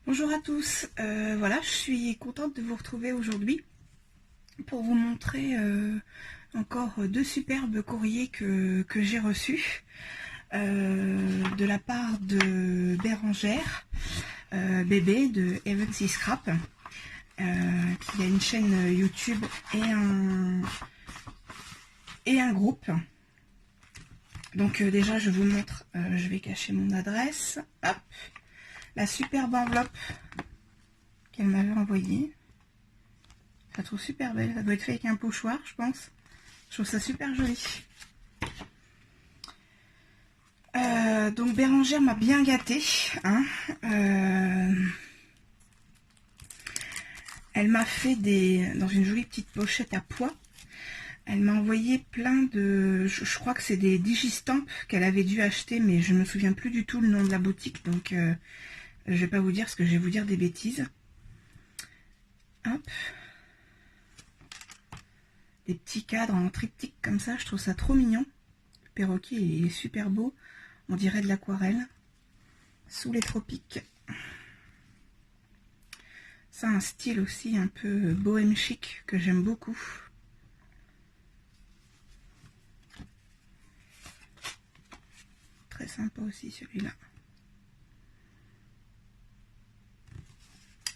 Bonjour à tous, voilà, je suis contente de vous retrouver aujourd'hui pour vous montrer encore deux superbes courriers que j'ai reçus de la part de Bérangère, bébé de Evansy Scrap, qui a une chaîne YouTube et un groupe. Donc déjà je vous montre, je vais cacher mon adresse, hop, la superbe enveloppe qu'elle m'avait envoyée. Je la trouve super belle, ça doit être fait avec un pochoir je pense. Je trouve ça super joli. Donc Bérangère m'a bien gâtée, hein. Elle m'a fait dans une jolie petite pochette à pois. Elle m'a envoyé plein de... Je crois que c'est des digistampes qu'elle avait dû acheter, mais je ne me souviens plus du tout le nom de la boutique, donc je vais pas vous dire parce que je vais vous dire des bêtises. Hop. Des petits cadres en triptyque comme ça, je trouve ça trop mignon. Le perroquet il est super beau, on dirait de l'aquarelle. Sous les tropiques. Ça a un style aussi un peu bohème chic que j'aime beaucoup. Très sympa aussi celui-là.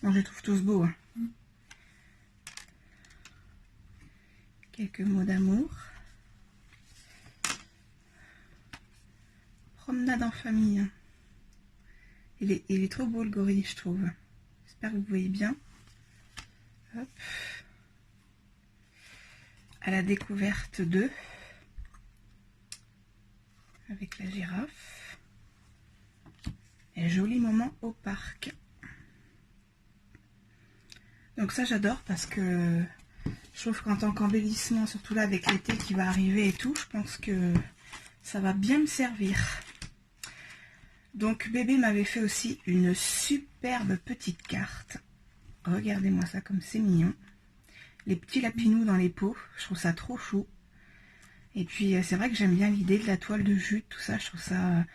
Bon, je les trouve tous beaux, hein. Quelques mots d'amour. Promenade en famille, hein. Il est trop beau le gorille, je trouve. J'espère que vous voyez bien. Hop. À la découverte d'eux. Avec la girafe. Et joli moment au parc. Donc ça j'adore parce que je trouve qu'en tant qu'embellissement, surtout là avec l'été qui va arriver et tout, je pense que ça va bien me servir. Donc bébé m'avait fait aussi une superbe petite carte. Regardez-moi ça comme c'est mignon. Les petits lapinous dans les pots, je trouve ça trop chou. Et puis c'est vrai que j'aime bien l'idée de la toile de jute, tout ça, je trouve ça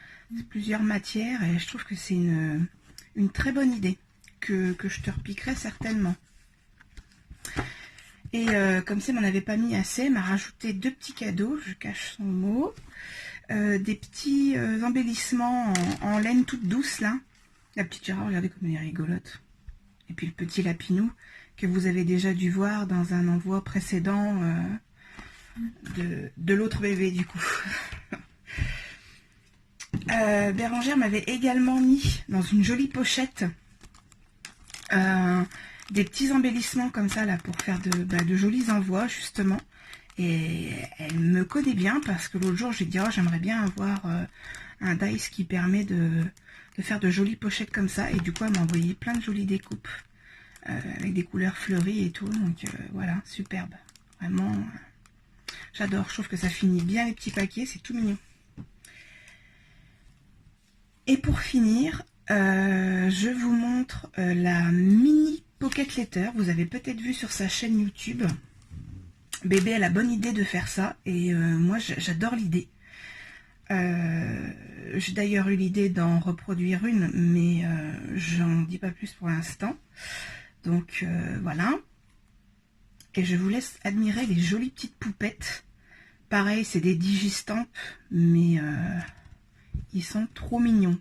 plusieurs matières et je trouve que c'est une très bonne idée que je te repiquerai certainement. Et comme ça, m'en avait pas mis assez, elle m'a rajouté deux petits cadeaux, je cache son mot. Des petits embellissements en laine toute douce là. La petite girafe, regardez comme elle est rigolote. Et puis le petit lapinou que vous avez déjà dû voir dans un envoi précédent de l'autre bébé du coup. Bérangère m'avait également mis dans une jolie pochette des petits embellissements comme ça là pour faire de jolis envois justement. Et elle me connaît bien parce que l'autre jour j'ai dit oh, j'aimerais bien avoir un dice qui permet de faire de jolies pochettes comme ça. Et du coup elle m'a envoyé plein de jolies découpes avec des couleurs fleuries et tout. Donc voilà, superbe. Vraiment, j'adore. Je trouve que ça finit bien les petits paquets, c'est tout mignon. Et pour finir, je vous montre la mini pocket letter. Vous avez peut-être vu sur sa chaîne YouTube. Bébé a la bonne idée de faire ça et moi j'adore l'idée. J'ai d'ailleurs eu l'idée d'en reproduire une, mais j'en dis pas plus pour l'instant. Donc voilà. Et je vous laisse admirer les jolies petites poupettes. Pareil, c'est des digistampes, mais ils sont trop mignons.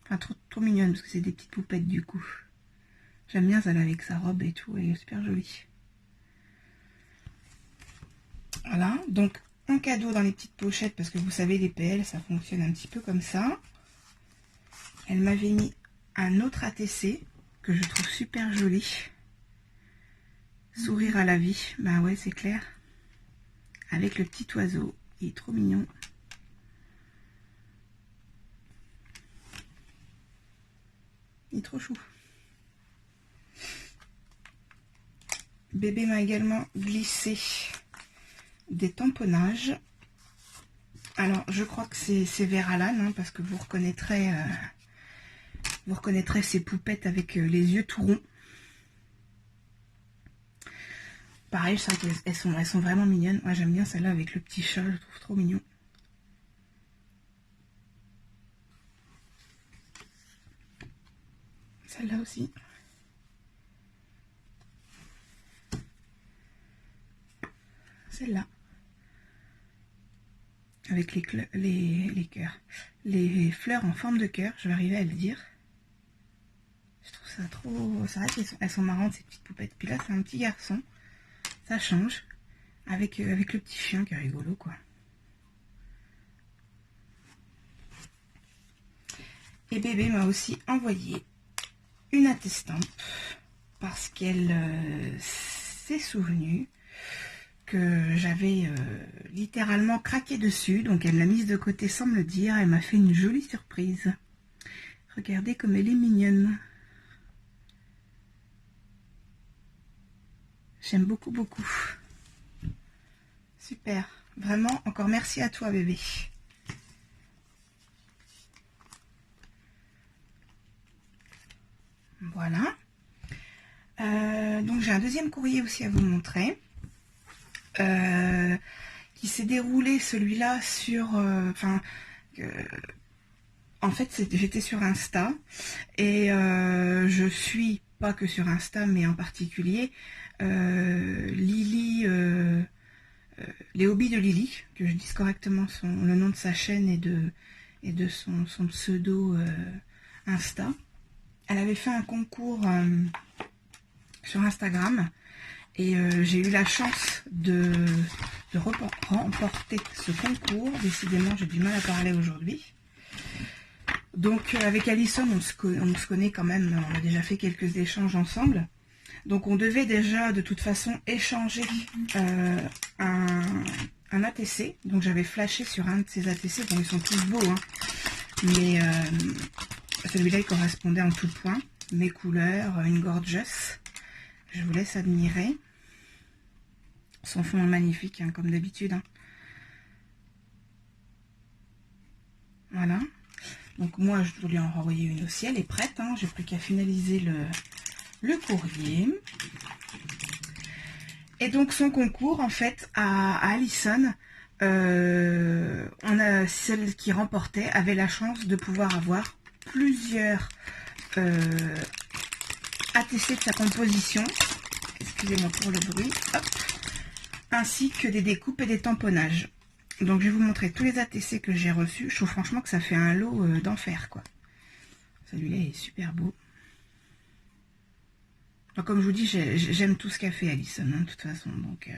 Enfin, trop mignonnes parce que c'est des petites poupettes du coup. J'aime bien celle avec sa robe et tout, elle est super jolie. Voilà, donc un cadeau dans les petites pochettes parce que vous savez les PL ça fonctionne un petit peu comme ça. Elle m'avait mis un autre ATC que je trouve super joli. Sourire à la vie, bah ouais c'est clair. Avec le petit oiseau, il est trop mignon. Il est trop chou. Bébé m'a également glissé des tamponnages. Alors je crois que c'est vers Alan hein, parce que vous reconnaîtrez ces poupettes avec les yeux tout ronds. Pareil, c'est vrai qu'elles sont vraiment mignonnes. Moi j'aime bien celle-là avec le petit chat, je trouve trop mignon. celle-là aussi. Celle-là. Avec les cœurs. Les fleurs en forme de cœur, je vais arriver à le dire. Je trouve ça trop... C'est vrai qu'elles sont marrantes ces petites poupettes. Puis là c'est un petit garçon. Ça change. Avec le petit chien qui est rigolo quoi. Et bébé m'a aussi envoyé une attestampe. Parce qu'elle s'est souvenue que j'avais littéralement craqué dessus, donc elle l'a mise de côté sans me le dire. Elle m'a fait une jolie surprise. Regardez comme elle est mignonne. J'aime beaucoup, beaucoup. Super. Vraiment, encore merci à toi, bébé. Voilà. Donc j'ai un deuxième courrier aussi à vous montrer. Qui s'est déroulé celui-là sur... en fait, j'étais sur Insta et je suis, pas que sur Insta, mais en particulier, Lily, les hobbies de Lily, que je dise correctement le nom de sa chaîne et de son pseudo Insta. Elle avait fait un concours sur Instagram et j'ai eu la chance de remporter ce concours. Décidément, j'ai du mal à parler aujourd'hui. Donc avec Alison, on se connaît quand même, on a déjà fait quelques échanges ensemble. Donc on devait déjà de toute façon échanger un ATC. Donc j'avais flashé sur un de ces ATC, bon ils sont tous beaux, hein. Mais celui-là il correspondait en tout point. Mes couleurs, une gorgeous. Je vous laisse admirer. Son fond est magnifique, hein, comme d'habitude. Hein. Voilà. Donc moi, je voulais en renvoyer une aussi. Elle est prête. Hein. J'ai plus qu'à finaliser le courrier. Et donc son concours, en fait, à Alison, celle qui remportait avait la chance de pouvoir avoir plusieurs ATC de sa composition. Excusez-moi pour le bruit. Hop. Ainsi que des découpes et des tamponnages. Donc je vais vous montrer tous les ATC que j'ai reçus. Je trouve franchement que ça fait un lot d'enfer quoi. Celui-là est super beau. Alors, comme je vous dis, j'aime tout ce qu'a fait Alison, hein, de toute façon. Donc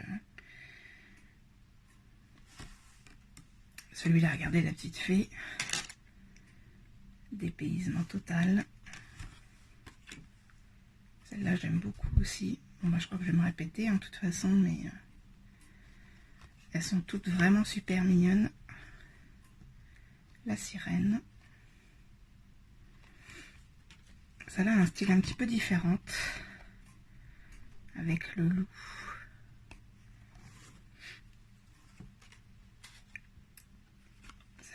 celui-là, regardez la petite fée. Dépaysement total. Celle-là, j'aime beaucoup aussi. Bon bah je crois que je vais me répéter hein, de toute façon, mais elles sont toutes vraiment super mignonnes. La sirène. Celle-là a un style un petit peu différent. Avec le loup.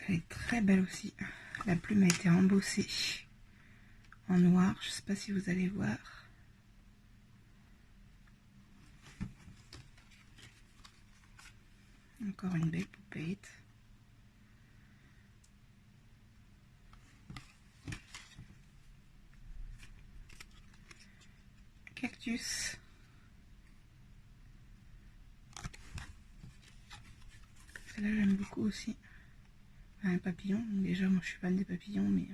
Elle est très belle aussi. La plume a été embossée en noir. Je ne sais pas si vous allez voir. Encore une belle poupette. Cactus. Celle-là, j'aime beaucoup aussi. Un papillon. Déjà, moi, je suis fan des papillons, mais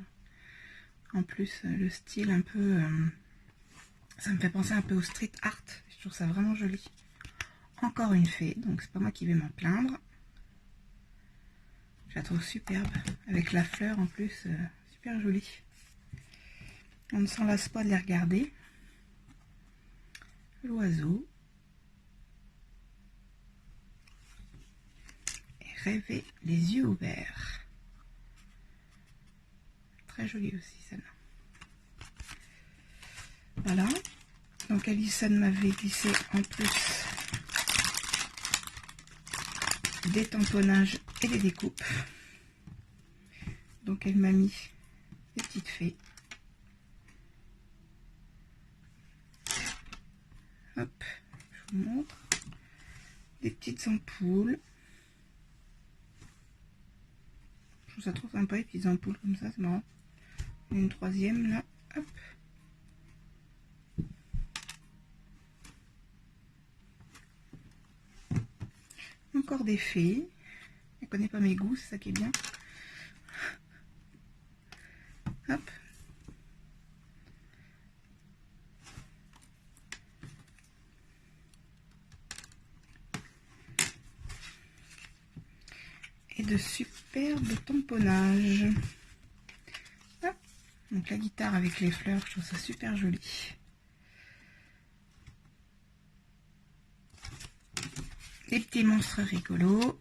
en plus, le style un peu... ça me fait penser un peu au street art. Je trouve ça vraiment joli. Encore une fée, donc c'est pas moi qui vais m'en plaindre. Je la trouve superbe. Avec la fleur, en plus, super jolie. On ne s'en lasse pas de les regarder. L'oiseau. Et rêver les yeux ouverts. Très jolie aussi celle-là. Voilà. Donc Alison m'avait glissé en plus des tamponnages et des découpes. Donc elle m'a mis des petites fées. Hop, je vous montre. Des petites ampoules. Je trouve ça trop sympa les petites ampoules comme ça, c'est marrant. Une troisième là, hop. encore des fées. Elle connaît pas mes goûts, c'est ça qui est bien. Hop. Et de superbes tamponnages. Hop. Donc la guitare avec les fleurs, je trouve ça super joli. Des petits monstres rigolos.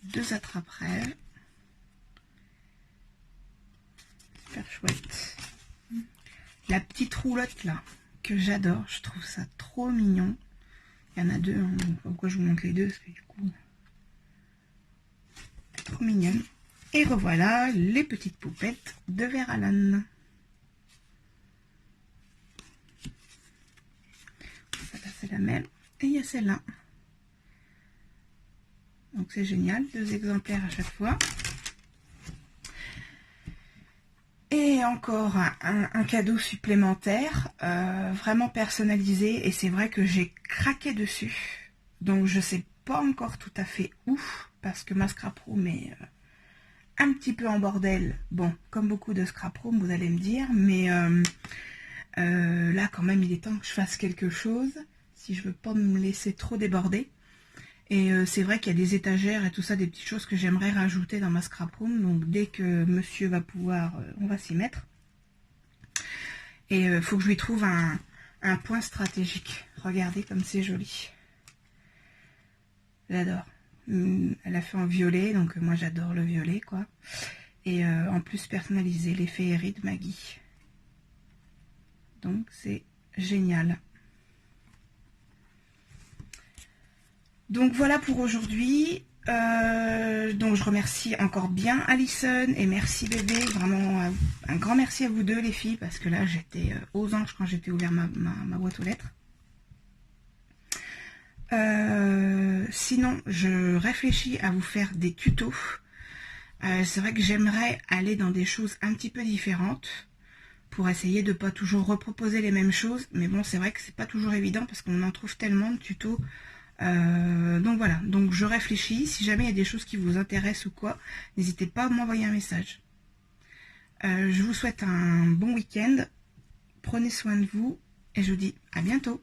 Deux attrape-rêves. Super chouette. La petite roulotte là, que j'adore, je trouve ça trop mignon. Il y en a deux, hein, donc pourquoi je vous montre les deux, parce que du coup, trop mignonne. Et revoilà les petites poupettes de Ver Allen. Ça c'est la même. Et il y a celle-là. Donc c'est génial, 2 exemplaires à chaque fois. Et encore un cadeau supplémentaire, vraiment personnalisé. Et c'est vrai que j'ai craqué dessus. Donc je sais pas encore tout à fait où, parce que ma scrap room est un petit peu en bordel. Bon, comme beaucoup de scrap room, vous allez me dire. Mais là quand même, il est temps que je fasse quelque chose, si je veux pas me laisser trop déborder. Et c'est vrai qu'il y a des étagères et tout ça, des petites choses que j'aimerais rajouter dans ma scrap room. Donc dès que monsieur va pouvoir, on va s'y mettre. Et il faut que je lui trouve un point stratégique. Regardez comme c'est joli. J'adore. Elle a fait en violet, donc moi j'adore le violet, quoi. Et en plus personnalisé, les féeries de Maggie. Donc c'est génial. Donc voilà pour aujourd'hui. Donc je remercie encore bien Alison et merci bébé. Vraiment un grand merci à vous deux les filles, parce que là j'étais aux anges quand j'ai ouvert ma boîte aux lettres. Sinon je réfléchis à vous faire des tutos. C'est vrai que j'aimerais aller dans des choses un petit peu différentes pour essayer de pas toujours reproposer les mêmes choses. Mais bon, c'est vrai que c'est pas toujours évident parce qu'on en trouve tellement de tutos. Donc voilà, donc je réfléchis. Si jamais il y a des choses qui vous intéressent ou quoi, n'hésitez pas à m'envoyer un message. Je vous souhaite un bon week-end. Prenez soin de vous et je vous dis à bientôt.